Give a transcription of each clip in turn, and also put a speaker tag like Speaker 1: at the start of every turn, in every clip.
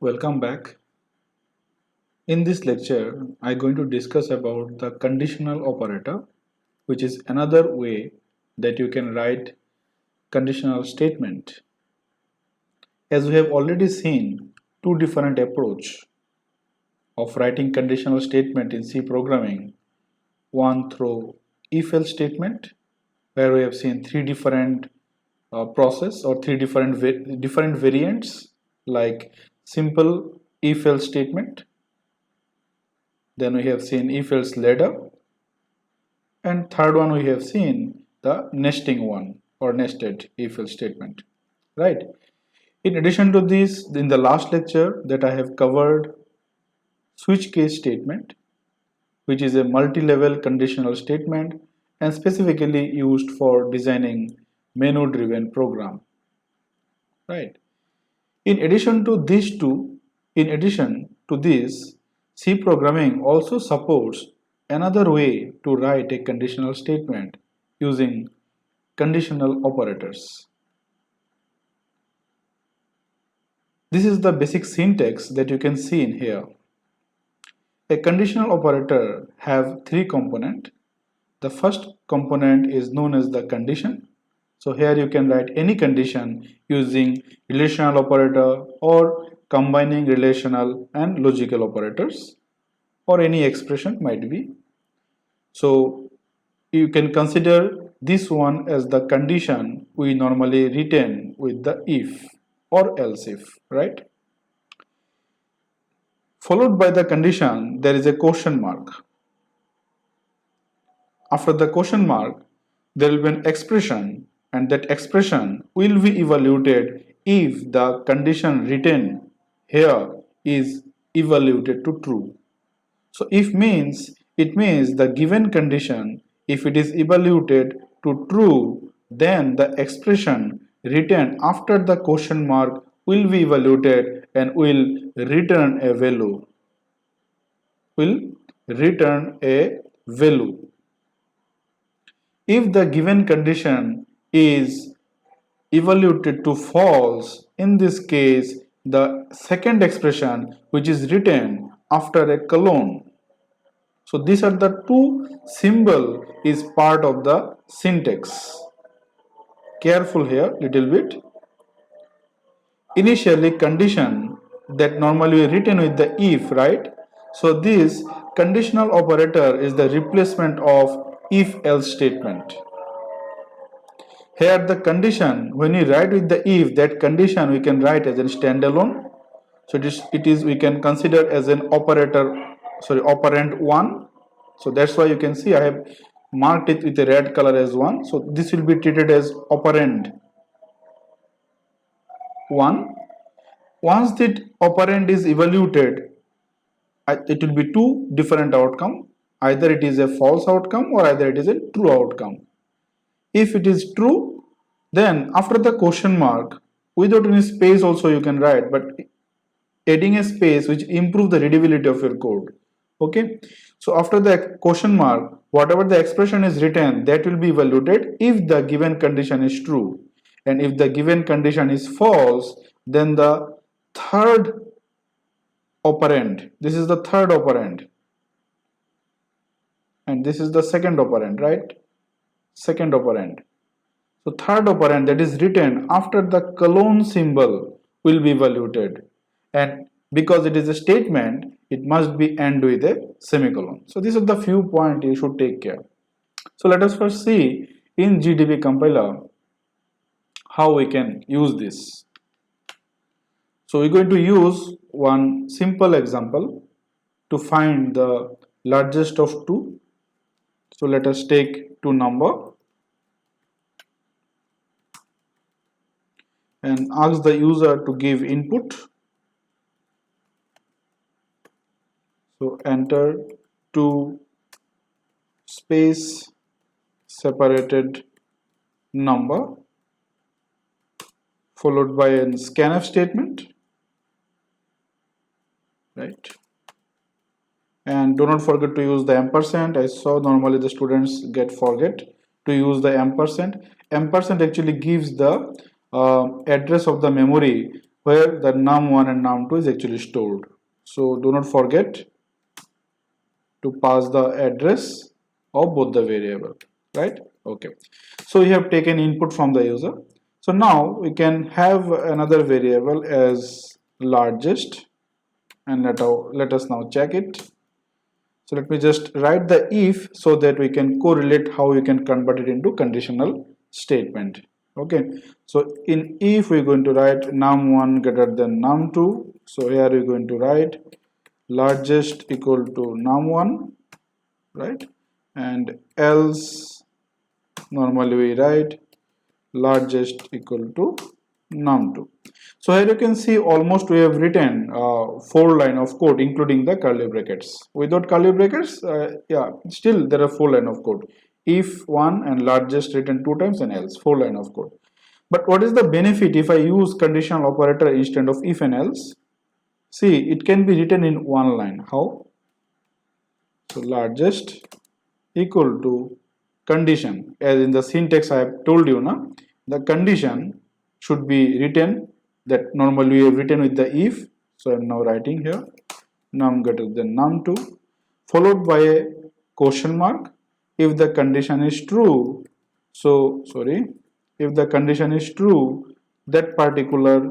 Speaker 1: Welcome back. In this lecture, I'm going to discuss about the conditional operator, which is another way that you can write conditional statement. As we have already seen, two different approach of writing conditional statement in C programming. One through if-else statement, where we have seen three different process or three different variants like simple if-else statement. Then we have seen if-else ladder, and third one we have seen the nesting one or nested if-else statement, right? In addition to this, in the last lecture that I have covered switch case statement, which is a multi-level conditional statement and specifically used for designing menu-driven program, right? In addition to this, C programming also supports another way to write a conditional statement using conditional operators. This is the basic syntax that you can see in here. A conditional operator have three components. The first component is known as the condition. So here you can write any condition using relational operator or combining relational and logical operators, or any expression might be. So you can consider this one as the condition we normally retain with the if or else if, right? Followed by the condition, there is a question mark. After the question mark, there will be an expression, and that expression will be evaluated if the condition written here is evaluated to true. So if means, it means the given condition, if it is evaluated to true, then the expression written after the question mark will be evaluated and will return a value. If the given condition is evaluated to false, in this case the second expression which is written after a colon. So these are the two symbol is part of the syntax. Careful here little bit. Initially condition that normally written with the if, right? So this conditional operator is the replacement of if-else statement. Here the condition, when we write with the if, that condition we can write as a standalone. So it is we can consider as an operand 1. So that's why you can see I have marked it with a red color as 1. So this will be treated as operand 1. Once that operand is evaluated, it will be two different outcome. Either it is a false outcome or either it is a true outcome. If it is true, then after the question mark, without any space also you can write, but adding a space which improves the readability of your code. Okay, so after the question mark, whatever the expression is written, that will be evaluated if the given condition is true, and if the given condition is false, then the third operand, this is the third operand, and this is the second operand, right? Second operand. So third operand that is written after the colon symbol will be evaluated, and because it is a statement, it must be end with a semicolon. So these are the few points you should take care. So let us first see in GDB compiler how we can use this. So we're going to use one simple example to find the largest of two. So let us take two number and ask the user to give input. So enter two space separated number followed by a scanf statement, right? And do not forget to use the ampersand. I saw normally the students forget to use the ampersand. Ampersand actually gives the address of the memory where the num1 and num2 is actually stored. So do not forget to pass the address of both the variable, right? Okay, so we have taken input from the user. So now we can have another variable as largest, and let us now check it. So let me just write the if so that we can correlate how we can convert it into conditional statement. Okay, so in if we're going to write num1 greater than num2. So here we're going to write largest equal to num1, right? And else normally we write largest equal to num2. So here you can see almost we have written 4 line of code including the curly brackets. Without curly brackets, yeah, still there are 4 line of code. If one and largest written 2 times and else 4 line of code. But what is the benefit if I use conditional operator instead of if and else? See, it can be written in one line. How? So largest equal to condition, as in the syntax I have told you now, the condition should be written that normally we have written with the if. So I am now writing here num greater than num2 followed by a question mark. If the condition is true, so sorry, if the condition is true, that particular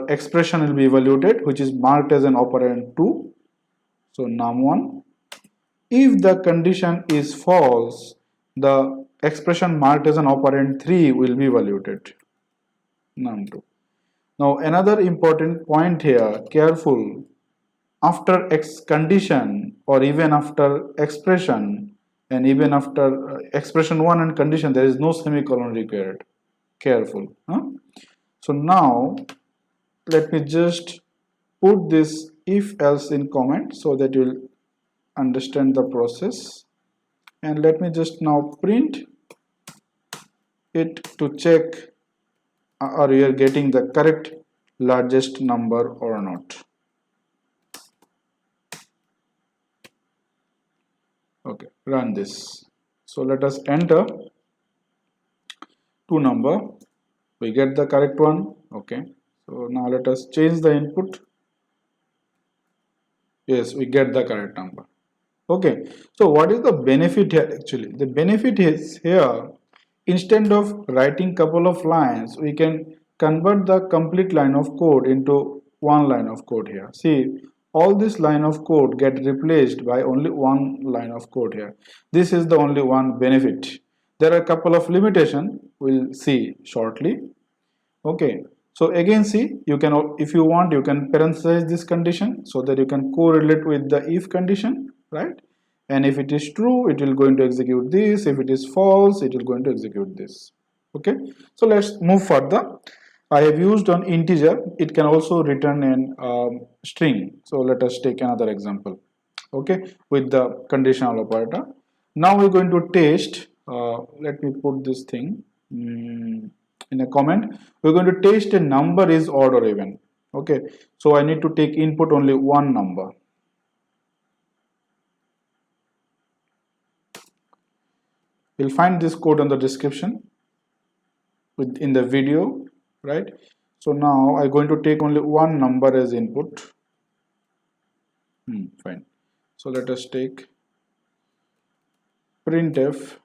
Speaker 1: expression will be evaluated, which is marked as an operand 2. So num1. If the condition is false, the expression marked as an operand 3 will be evaluated, num2. Now another important point here, careful, after x condition or even after expression and even after expression 1 and condition, there is no semicolon required. Careful. Huh? So now let me just put this if else in comment so that you will understand the process. And let me just now print it to check are you getting the correct largest number or not. Okay, run this. So let us enter 2 number. We get the correct one. Okay, so now let us change the input. Yes, we get the correct number. Okay, so what is the benefit here actually? The benefit is here, instead of writing couple of lines, we can convert the complete line of code into one line of code here. See, all this line of code get replaced by only one line of code here. This is the only one benefit. There are a couple of limitations we'll see shortly. Okay, so again, see, you can, if you want, you can parenthesize this condition so that you can correlate with the if condition, right? And if it is true, it will going to execute this. If it is false, it will going to execute this. Okay, so let's move further. I have used an integer. It can also return an string. So let us take another example. Okay, with the conditional operator. Now we're going to test. Let me put this thing. In a comment, we're going to test a number is odd or even. Okay, so I need to take input only one number. You'll find this code in the description in the video, right? So now I'm going to take only one number as input. Fine. So let us take printf,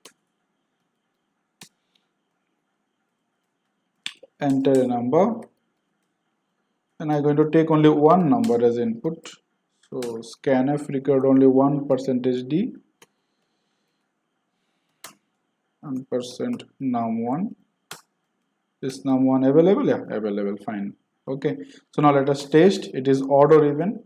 Speaker 1: enter a number, and I'm going to take only one number as input. So scanf record only 1%d, 1% num1. Is num1 available? Yeah, available. Fine. Okay, so now let us test it is odd or even.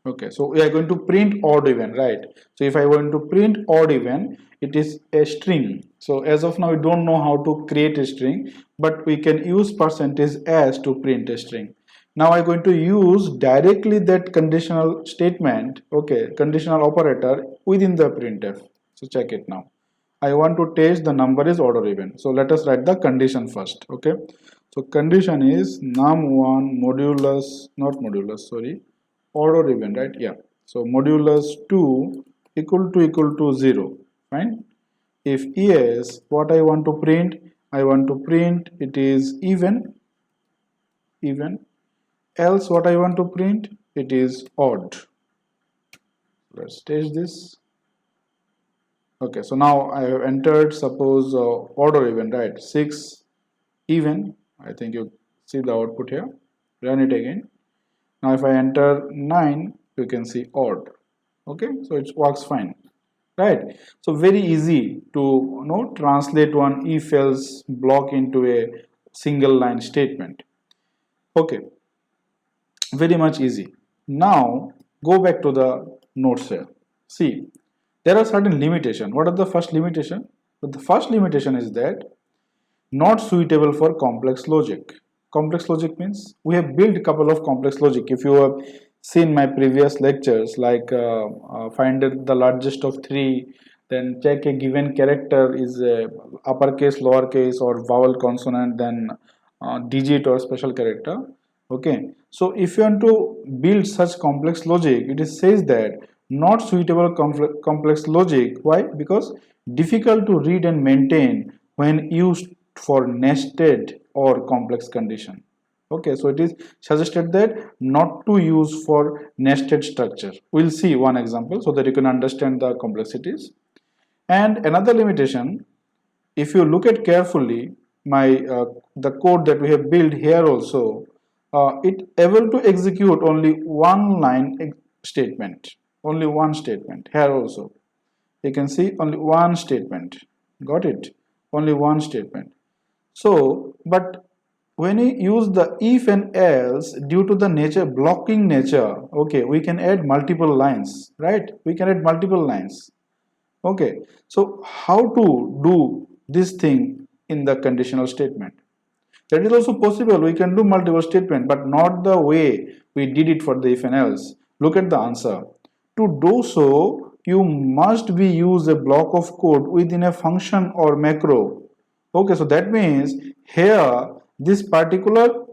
Speaker 1: Okay, so we are going to print odd even, right? So if I want to print odd even, it is a string. So as of now we don't know how to create a string, but we can use %s to print a string. Now I'm going to use directly that conditional statement, okay, conditional operator within the printf. So check it now. I want to test the number is odd or even. So let us write the condition first. Okay, so condition is num1 modulus, not modulus, sorry, odd or even, right? Yeah, so modulus 2 equal to 0. Fine. If yes, what I want to print? I want to print it is even. Else what I want to print? It is odd. Let's test this. Okay, so now I have entered, suppose odd or even, right? 6 even. I think you see the output here. Run it again. Now if I enter 9, you can see odd. Okay, so it works fine, right? So very easy to translate one if else block into a single line statement. Okay, very much easy. Now go back to the notes here. See, there are certain limitations. What are the first limitation? So the first limitation is that not suitable for complex logic. Complex logic means we have built a couple of complex logic. If you have seen my previous lectures, like find the largest of three, then check a given character is a uppercase, lowercase, or vowel, consonant, then digit or special character. Okay, so if you want to build such complex logic, it is says that not suitable complex logic. Why? Because difficult to read and maintain when used for nested or complex condition. Okay, so it is suggested that not to use for nested structure. We'll see one example so that you can understand the complexities. And another limitation, if you look at carefully my the code that we have built here also, it able to execute only one line statement, only one statement here also. You can see only one statement. Got it? Only one statement. So, but when we use the if and else, due to the nature blocking nature, okay, we can add multiple lines, right? We can add multiple lines. Okay, so how to do this thing in the conditional statement? That is also possible. We can do multiple statement, but not the way we did it for the if and else. Look at the answer. To do so, you must be use a block of code within a function or macro. Okay, so that means here this particular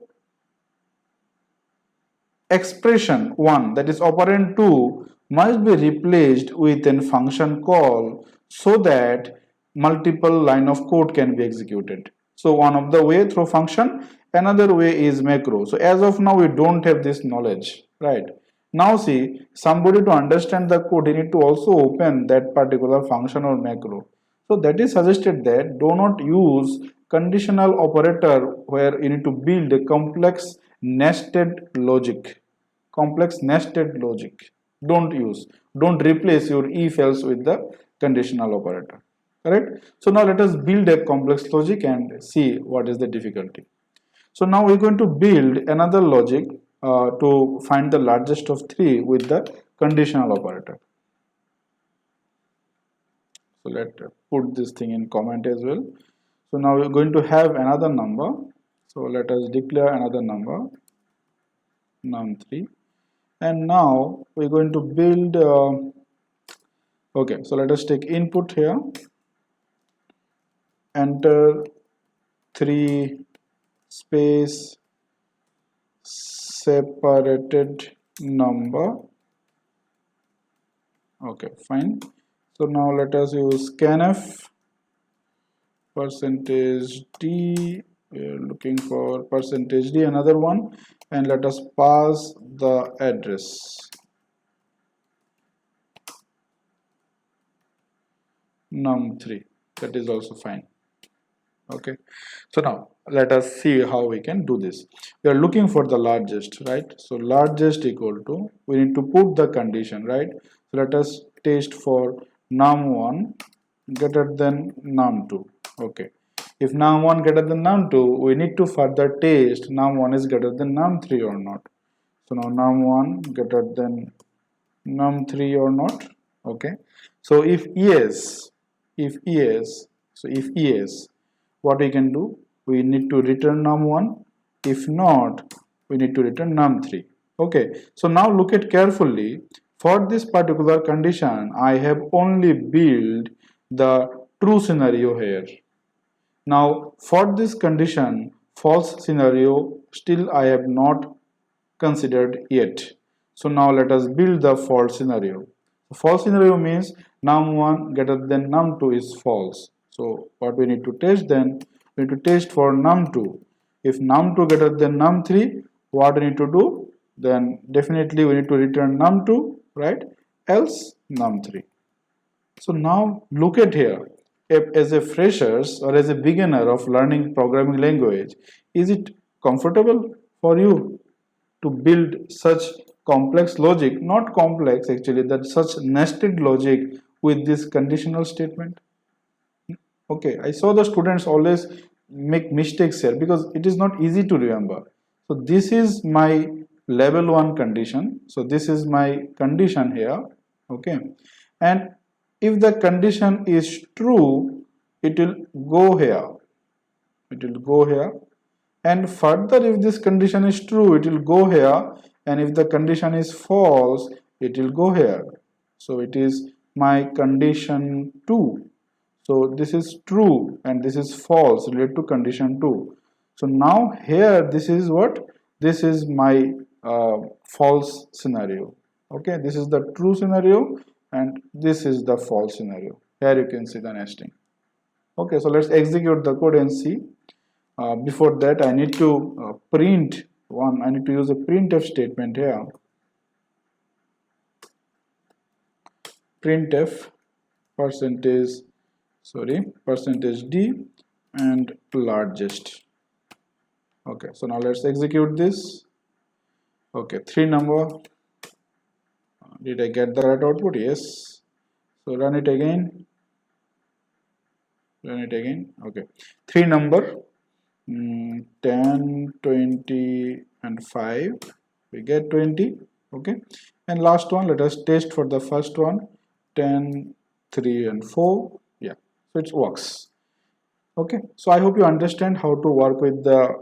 Speaker 1: expression 1, that is operand 2, must be replaced with a function call so that multiple line of code can be executed. So one of the way through function, another way is macro. So as of now we don't have this knowledge, right? Now see, somebody to understand the code, you need to also open that particular function or macro. So that is suggested that do not use conditional operator where you need to build a complex nested logic. Complex nested logic. Don't replace your if else with the conditional operator. Correct? So now let us build a complex logic and see what is the difficulty. So now we're going to build another logic to find the largest of three with the conditional operator. So let's put this thing in comment as well. So now we're going to have another number. So let us declare another number, num3. And now we're going to build, okay, so let us take input here, enter 3 space separated number. Okay, fine. So now let us use scanf %d. We're looking for %d, another one, and let us pass the address num3. That is also fine. Okay, so now let us see how we can do this. We are looking for the largest, right? So largest equal to, we need to put the condition, right? So let us test for num1 greater than num2. Okay, if num1 greater than num2, we need to further test num1 is greater than num3 or not. So now num1 greater than num3 or not. Okay, so if yes, so if yes, what we can do? We need to return num1. If not, we need to return num3. Okay, so now look at carefully. For this particular condition, I have only built the true scenario here. Now for this condition, false scenario, still I have not considered yet. So now let us build the false scenario. False scenario means num1 greater than num2 is false. So what we need to test then? We need to test for num2. If num2 greater than num3, what we need to do? Then definitely we need to return num2, right? Else num3. So now look at here. If, as a freshers or as a beginner of learning programming language, is it comfortable for you to build such complex logic? Not complex actually, that such nested logic with this conditional statement? Okay, I saw the students always make mistakes here because it is not easy to remember. So this is my level 1 condition. So this is my condition here. Okay, and if the condition is true, it will go here. It will go here. And further, if this condition is true, it will go here. And if the condition is false, it will go here. So it is my condition 2. So this is true and this is false related to condition 2. So now here this is what? This is my false scenario. Okay, this is the true scenario and this is the false scenario. Here you can see the nesting. Okay, so let's execute the code and see. Before that I need to print one. I need to use a printf statement here. Printf percentage d and largest. Okay, so now let's execute this. Okay, 3 number. Did I get the right output? Yes. So run it again. Okay, 3 number, 10, 20 and 5. We get 20. Okay, and last one, let us test for the first one, 10, 3 and 4. Yeah, so it works. Okay, so I hope you understand how to work with the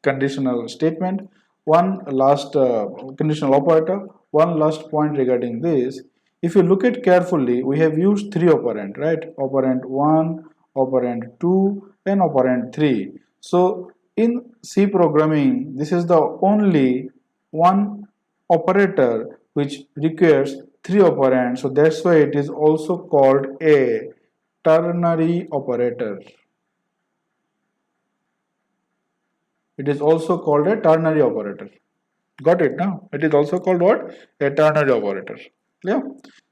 Speaker 1: conditional statement. One last conditional operator. One last point regarding this. If you look at carefully, we have used 3 operand, right? Operand 1, operand 2 and operand 3. So in C programming, this is the only one operator which requires 3 operands. So that's why it is also called a ternary operator. It is also called a ternary operator. Got it now? It is also called what? A ternary operator. Yeah.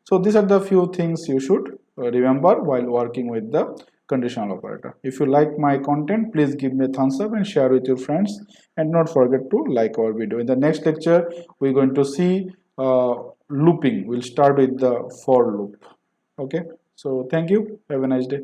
Speaker 1: So these are the few things you should remember while working with the conditional operator. If you like my content, please give me a thumbs up and share with your friends. And not forget to like our video. In the next lecture, we're going to see looping. We'll start with the for loop. Okay. So thank you. Have a nice day.